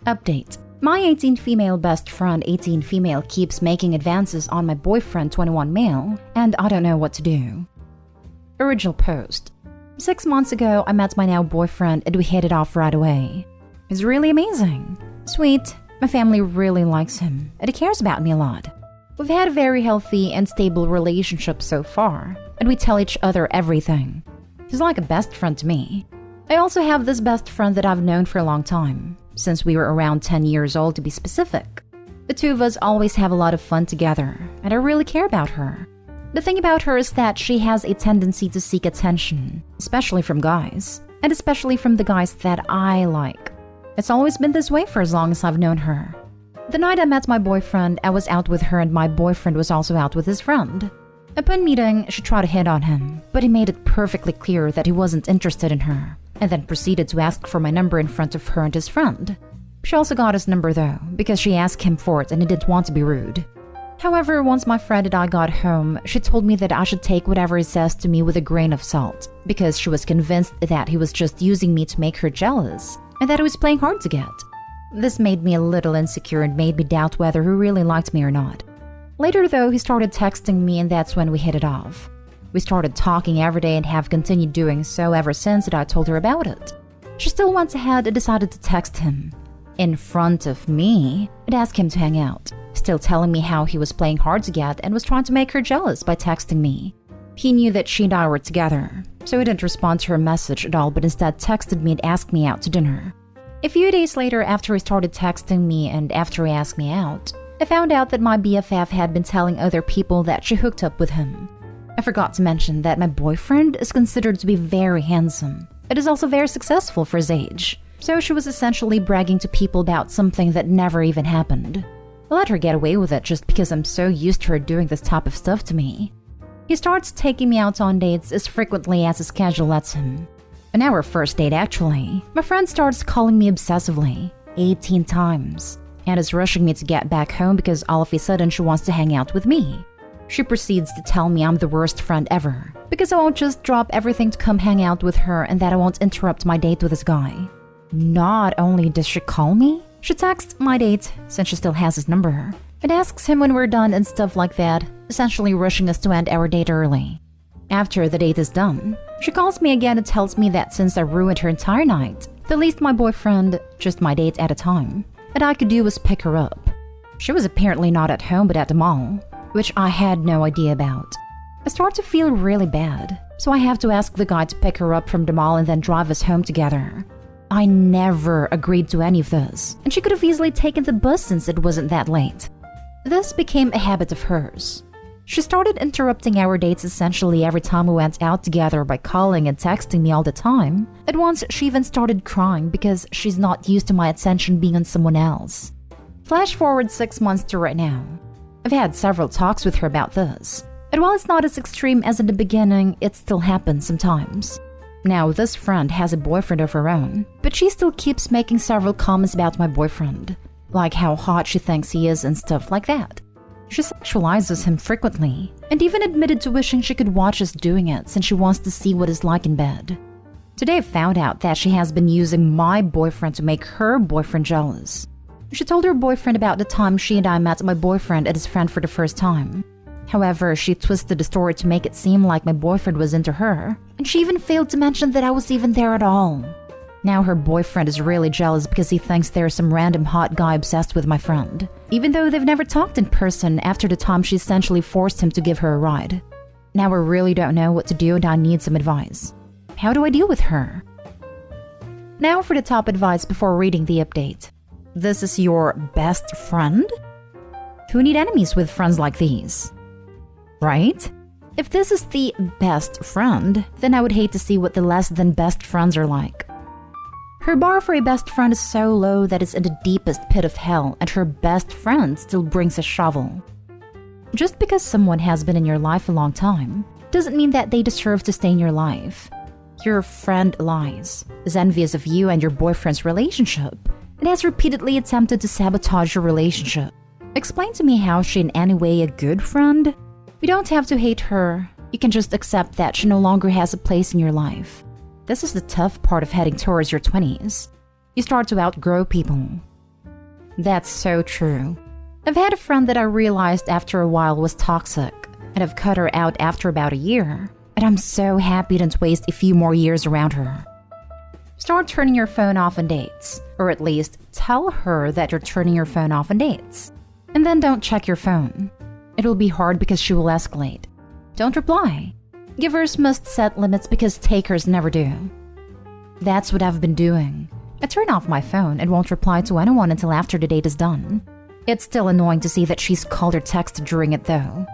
Update. My 18 female best friend 18 female keeps making advances on my boyfriend 21 male, and I don't know what to do. Original post. 6 months ago, I met my now boyfriend and we hit it off right away. He's really amazing. Sweet. My family really likes him, and he cares about me a lot. We've had a very healthy and stable relationship so far, and we tell each other everything. He's like a best friend to me. I also have this best friend that I've known for a long time, since we were around 10 years old to be specific. The two of us always have a lot of fun together, and I really care about her. The thing about her is that she has a tendency to seek attention, especially from guys, and especially from the guys that I like. It's always been this way for as long as I've known her. The night I met my boyfriend, I was out with her and my boyfriend was also out with his friend. Upon meeting, she tried to hit on him, but he made it perfectly clear that he wasn't interested in her, and then proceeded to ask for my number in front of her and his friend. She also got his number though, because she asked him for it and he didn't want to be rude. However, once my friend and I got home, she told me that I should take whatever he says to me with a grain of salt, because she was convinced that he was just using me to make her jealous, and that he was playing hard to get. This made me a little insecure and made me doubt whether he really liked me or not. Later though, he started texting me and that's when we hit it off. We started talking every day and have continued doing so ever since that I told her about it. She still went ahead and decided to text him. In front of me, and ask him to hang out, still telling me how he was playing hard to get and was trying to make her jealous by texting me. He knew that she and I were together, so he didn't respond to her message at all but instead texted me and asked me out to dinner. A few days later, after he started texting me and after he asked me out, I found out that my BFF had been telling other people that she hooked up with him. I forgot to mention that my boyfriend is considered to be very handsome. It is also very successful for his age. So she was essentially bragging to people about something that never even happened. I let her get away with it just because I'm so used to her doing this type of stuff to me. He starts taking me out on dates as frequently as his schedule lets him. On our first date actually, my friend starts calling me obsessively, 18 times, and is rushing me to get back home because all of a sudden she wants to hang out with me. She proceeds to tell me I'm the worst friend ever, because I won't just drop everything to come hang out with her and that I won't interrupt my date with this guy. Not only does she call me, she texts my date, since she still has his number, and asks him when we're done and stuff like that, essentially rushing us to end our date early. After the date is done, she calls me again and tells me that since I ruined her entire night, the least my boyfriend, just my date at a time, that I could do was pick her up. She was apparently not at home but at the mall, which I had no idea about. I start to feel really bad, so I have to ask the guy to pick her up from the mall and then drive us home together. I never agreed to any of this, and she could have easily taken the bus since it wasn't that late. This became a habit of hers. She started interrupting our dates essentially every time we went out together by calling and texting me all the time. At once, she even started crying because she's not used to my attention being on someone else. Flash forward 6 months to right now. I've had several talks with her about this, and while it's not as extreme as in the beginning, it still happens sometimes. Now, this friend has a boyfriend of her own, but she still keeps making several comments about my boyfriend, like how hot she thinks he is and stuff like that. She sexualizes him frequently, and even admitted to wishing she could watch us doing it since she wants to see what it's like in bed. Today I found out that she has been using my boyfriend to make her boyfriend jealous. She told her boyfriend about the time she and I met my boyfriend and his friend for the first time. However, she twisted the story to make it seem like my boyfriend was into her, and she even failed to mention that I was even there at all. Now her boyfriend is really jealous because he thinks there's some random hot guy obsessed with my friend, even though they've never talked in person after the time she essentially forced him to give her a ride. Now I really don't know what to do and I need some advice. How do I deal with her? Now for the top advice before reading the update. This is your best friend? Who need enemies with friends like these? Right? If this is the best friend, then I would hate to see what the less than best friends are like. Her bar for a best friend is so low that it's in the deepest pit of hell, and her best friend still brings a shovel. Just because someone has been in your life a long time, doesn't mean that they deserve to stay in your life. Your friend lies, is envious of you and your boyfriend's relationship, and has repeatedly attempted to sabotage your relationship. Explain to me how she in any way a good friend? You don't have to hate her, you can just accept that she no longer has a place in your life. This is the tough part of heading towards your 20s. You start to outgrow people. That's so true. I've had a friend that I realized after a while was toxic, and I've cut her out after about a year, and I'm so happy I didn't waste a few more years around her. Start turning your phone off on dates, or at least tell her that you're turning your phone off on dates. And then don't check your phone. It'll be hard because she will escalate. Don't reply. Givers must set limits because takers never do. That's what I've been doing. I turn off my phone and won't reply to anyone until after the date is done. It's still annoying to see that she's called or texted during it though.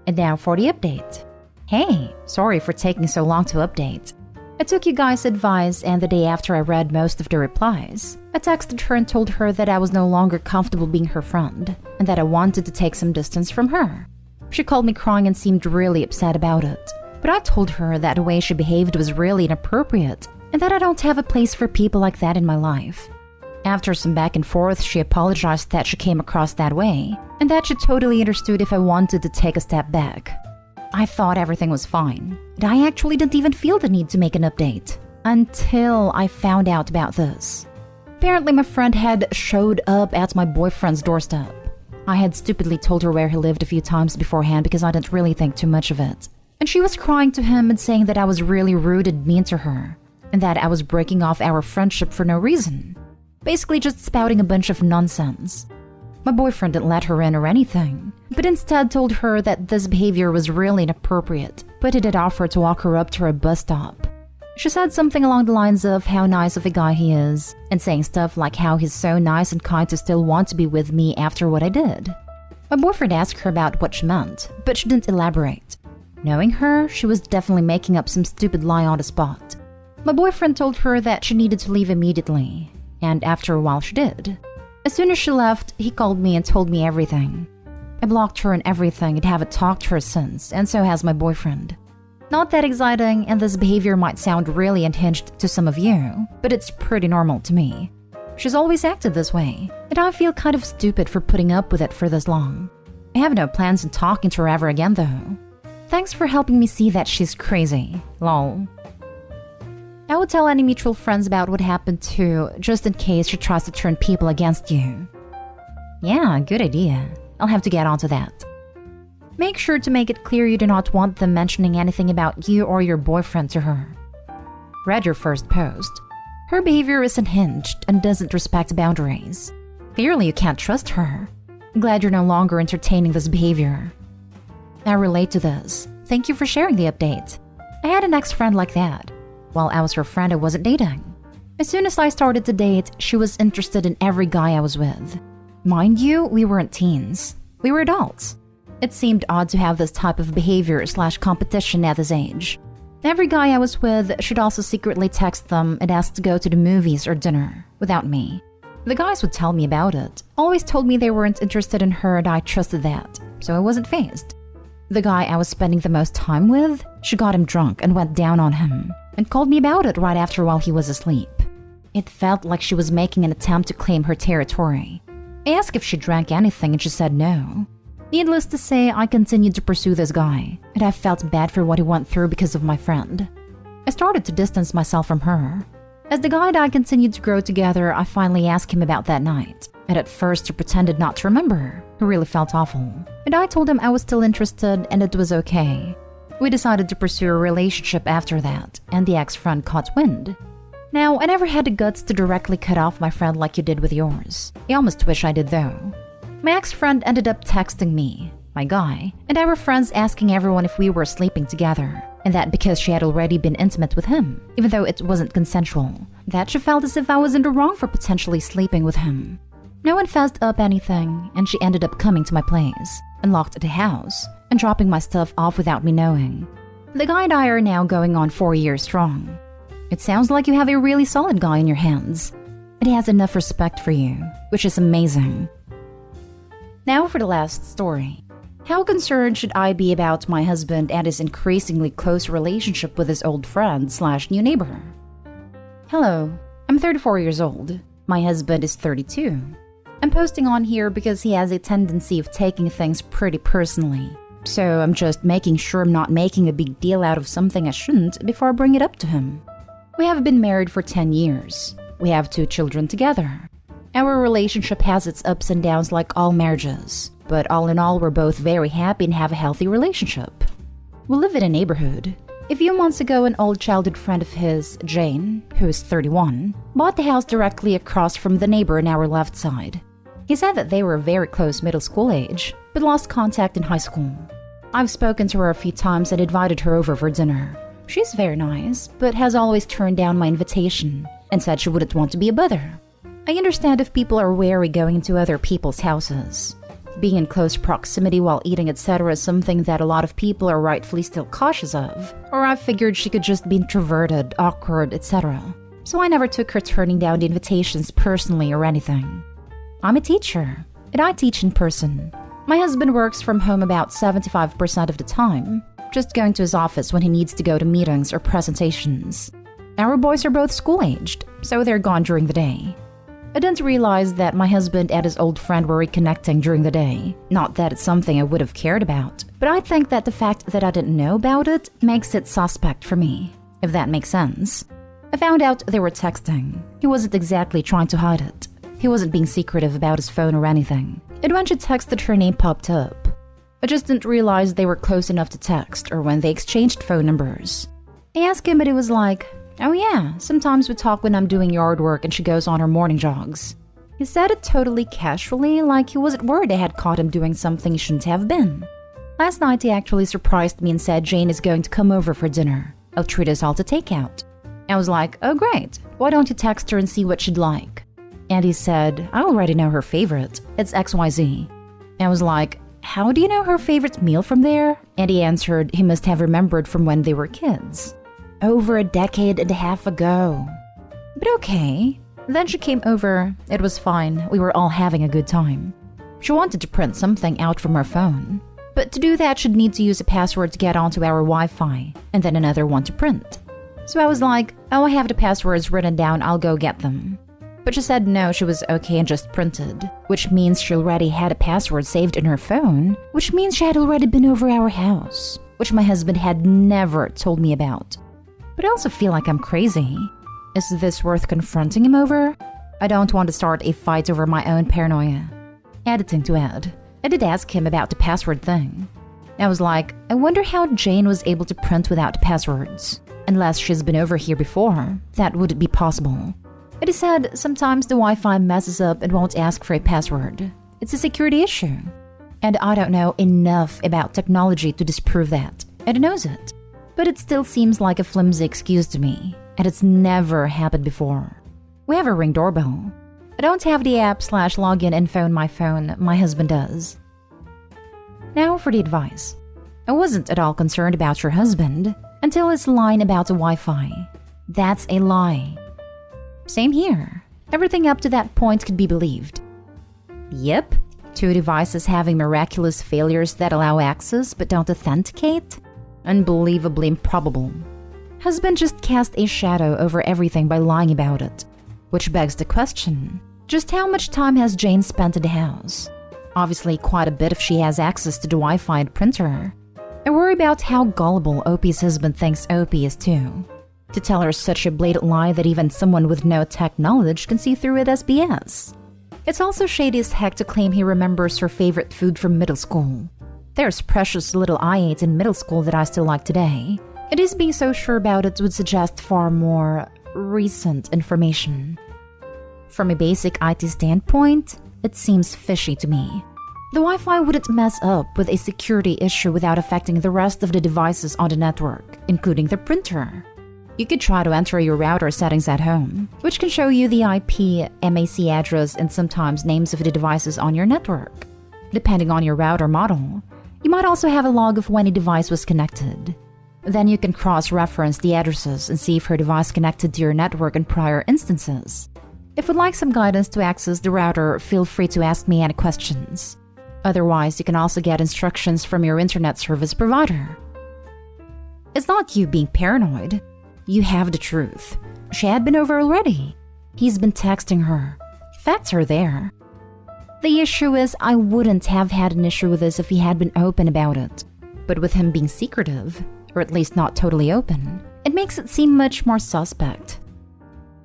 And now for the update. Hey, sorry for taking so long to update. I took you guys' advice, and the day after I read most of the replies, I texted her and told her that I was no longer comfortable being her friend, and that I wanted to take some distance from her. She called me crying and seemed really upset about it, but I told her that the way she behaved was really inappropriate, and that I don't have a place for people like that in my life. After some back and forth, she apologized that she came across that way, and that she totally understood if I wanted to take a step back. I thought everything was fine, and I actually didn't even feel the need to make an update, until I found out about this. Apparently my friend had showed up at my boyfriend's doorstep. I had stupidly told her where he lived a few times beforehand because I didn't really think too much of it. And she was crying to him and saying that I was really rude and mean to her, and that I was breaking off our friendship for no reason. Basically just spouting a bunch of nonsense. My boyfriend didn't let her in or anything, but instead told her that this behavior was really inappropriate, but he did offer to walk her up to her bus stop. She said something along the lines of how nice of a guy he is, and saying stuff like how he's so nice and kind to still want to be with me after what I did. My boyfriend asked her about what she meant, but she didn't elaborate. Knowing her, she was definitely making up some stupid lie on the spot. My boyfriend told her that she needed to leave immediately, and after a while she did. As soon as she left, he called me and told me everything. I blocked her and everything and haven't talked to her since, and so has my boyfriend. Not that exciting, and this behavior might sound really unhinged to some of you, but it's pretty normal to me. She's always acted this way, and I feel kind of stupid for putting up with it for this long. I have no plans on talking to her ever again though. Thanks for helping me see that she's crazy. Lol. I would tell any mutual friends about what happened too, just in case she tries to turn people against you. Yeah, good idea. I'll have to get onto that. Make sure to make it clear you do not want them mentioning anything about you or your boyfriend to her. Read your first post. Her behavior is unhinged and doesn't respect boundaries. Clearly you can't trust her. I'm glad you're no longer entertaining this behavior. I relate to this. Thank you for sharing the update. I had an ex-friend like that. While I was her friend, I wasn't dating. As soon as I started to date, she was interested in every guy I was with. Mind you, we weren't teens. We were adults. It seemed odd to have this type of behavior/competition at this age. Every guy I was with should also secretly text them and ask to go to the movies or dinner, without me. The guys would tell me about it, always told me they weren't interested in her and I trusted that, so I wasn't fazed. The guy I was spending the most time with, she got him drunk and went down on him, and called me about it right after while he was asleep. It felt like she was making an attempt to claim her territory. I asked if she drank anything and she said no. Needless to say, I continued to pursue this guy, and I felt bad for what he went through because of my friend. I started to distance myself from her. As the guy and I continued to grow together, I finally asked him about that night, and at first he pretended not to remember. He really felt awful, and I told him I was still interested and it was okay. We decided to pursue a relationship after that, and the ex-friend caught wind. Now, I never had the guts to directly cut off my friend like you did with yours. I almost wish I did though. My ex-friend ended up texting me, my guy, and our friends asking everyone if we were sleeping together, and that because she had already been intimate with him, even though it wasn't consensual, that she felt as if I was in the wrong for potentially sleeping with him. No one fessed up anything, and she ended up coming to my place, unlocked the house, and dropping my stuff off without me knowing. The guy and I are now going on 4 years strong. It sounds like you have a really solid guy in your hands, and he has enough respect for you, which is amazing. Now for the last story. How concerned should I be about my husband and his increasingly close relationship with his old friend/new neighbor? Hello, I'm 34 years old. My husband is 32. I'm posting on here because he has a tendency of taking things pretty personally. So I'm just making sure I'm not making a big deal out of something I shouldn't before I bring it up to him. We have been married for 10 years. We have 2 children together. Our relationship has its ups and downs like all marriages, but all in all, we're both very happy and have a healthy relationship. We live in a neighborhood. A few months ago, an old childhood friend of his, Jane, who is 31, bought the house directly across from the neighbor on our left side. He said that they were very close middle school age, but lost contact in high school. I've spoken to her a few times and invited her over for dinner. She's very nice, but has always turned down my invitation and said she wouldn't want to be a bother. I understand if people are wary going into other people's houses. Being in close proximity while eating, etc. is something that a lot of people are rightfully still cautious of. Or I figured she could just be introverted, awkward, etc. So I never took her turning down the invitations personally or anything. I'm a teacher, and I teach in person. My husband works from home about 75% of the time, just going to his office when he needs to go to meetings or presentations. Our boys are both school-aged, so they're gone during the day. I didn't realize that my husband and his old friend were reconnecting during the day. Not that it's something I would have cared about, but I think that the fact that I didn't know about it makes it suspect for me, if that makes sense. I found out they were texting. He wasn't exactly trying to hide it. He wasn't being secretive about his phone or anything. And when she texted, her name popped up. I just didn't realize they were close enough to text or when they exchanged phone numbers. I asked him, but he was like, "Oh yeah, sometimes we talk when I'm doing yard work and she goes on her morning jogs." He said it totally casually, like he wasn't worried I had caught him doing something he shouldn't have been. Last night he actually surprised me and said Jane is going to come over for dinner. I'll treat us all to takeout. I was like, "Oh great, why don't you text her and see what she'd like?" And he said, "I already know her favorite. It's XYZ. I was like, "How do you know her favorite meal from there?" And he answered he must have remembered from when they were kids. Over a decade and a half ago. But okay. Then she came over. It was fine. We were all having a good time. She wanted to print something out from her phone. But to do that, she'd need to use a password to get onto our Wi-Fi, and then another one to print. So I was like, "Oh, I have the passwords written down. I'll go get them." But she said no, she was okay and just printed, which means she already had a password saved in her phone, which means she had already been over our house, which my husband had never told me about. But I also feel like I'm crazy. Is this worth confronting him over? I don't want to start a fight over my own paranoia. Editing to add, I did ask him about the password thing. I was like, I wonder how Jane was able to print without passwords. Unless she's been over here before, that wouldn't be possible. But he said sometimes the Wi-Fi messes up and won't ask for a password. It's a security issue. And I don't know enough about technology to disprove that. And he knows it. But it still seems like a flimsy excuse to me. And it's never happened before. We have a Ring doorbell. I don't have the app/login info on my phone. My husband does. Now for the advice. I wasn't at all concerned about your husband until his line about the Wi-Fi. That's a lie. Same here. Everything up to that point could be believed. Yep, 2 devices having miraculous failures that allow access but don't authenticate? Unbelievably improbable. Husband just cast a shadow over everything by lying about it. Which begs the question, just how much time has Jane spent in the house? Obviously quite a bit if she has access to the Wi-Fi and printer. I worry about how gullible Opie's husband thinks Opie is too. To tell her such a blatant lie that even someone with no tech knowledge can see through it as BS. It's also shady as heck to claim he remembers her favorite food from middle school. There's precious little I ate in middle school that I still like today. It is being so sure about it would suggest far more recent information. From a basic IT standpoint, it seems fishy to me. The Wi-Fi wouldn't mess up with a security issue without affecting the rest of the devices on the network, including the printer. You could try to enter your router settings at home, which can show you the IP, MAC address, and sometimes names of the devices on your network. Depending on your router model, you might also have a log of when a device was connected. Then you can cross-reference the addresses and see if her device connected to your network in prior instances. If you'd like some guidance to access the router, feel free to ask me any questions. Otherwise, you can also get instructions from your internet service provider. It's not you being paranoid. You have the truth. She had been over already. He's been texting her. Facts are there. The issue is I wouldn't have had an issue with this if he had been open about it. But with him being secretive, or at least not totally open, it makes it seem much more suspect.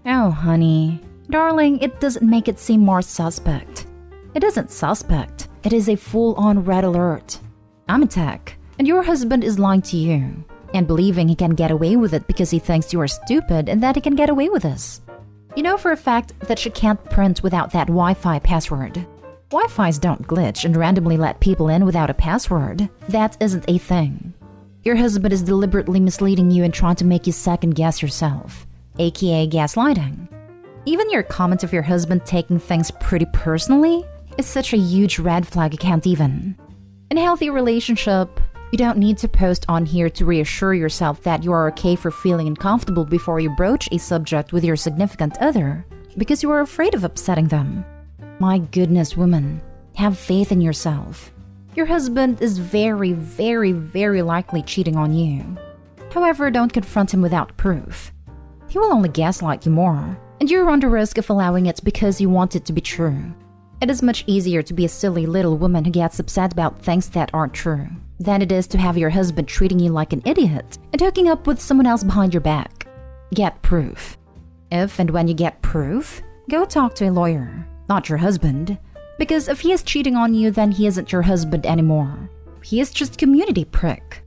Oh, honey, Darling, it doesn't make it seem more suspect. It isn't suspect. It is a full-on red alert. I'm a tech, and your husband is lying to you and believing he can get away with it because he thinks you are stupid and that he can get away with this. You know for a fact that she can't print without that Wi-Fi password. Wi-Fis don't glitch and randomly let people in without a password. That isn't a thing. Your husband is deliberately misleading you and trying to make you second-guess yourself, aka gaslighting. Even your comment of your husband taking things pretty personally is such a huge red flag you can't even. In a healthy relationship, you don't need to post on here to reassure yourself that you are okay for feeling uncomfortable before you broach a subject with your significant other because you are afraid of upsetting them. My goodness, woman, have faith in yourself. Your husband is very, very, very likely cheating on you. However, don't confront him without proof. He will only gaslight you more, and you're on the risk of allowing it because you want it to be true. It is much easier to be a silly little woman who gets upset about things that aren't true than it is to have your husband treating you like an idiot and hooking up with someone else behind your back. Get proof. If and when you get proof, go talk to a lawyer, not your husband. Because if he is cheating on you, then he isn't your husband anymore. He is just a community prick.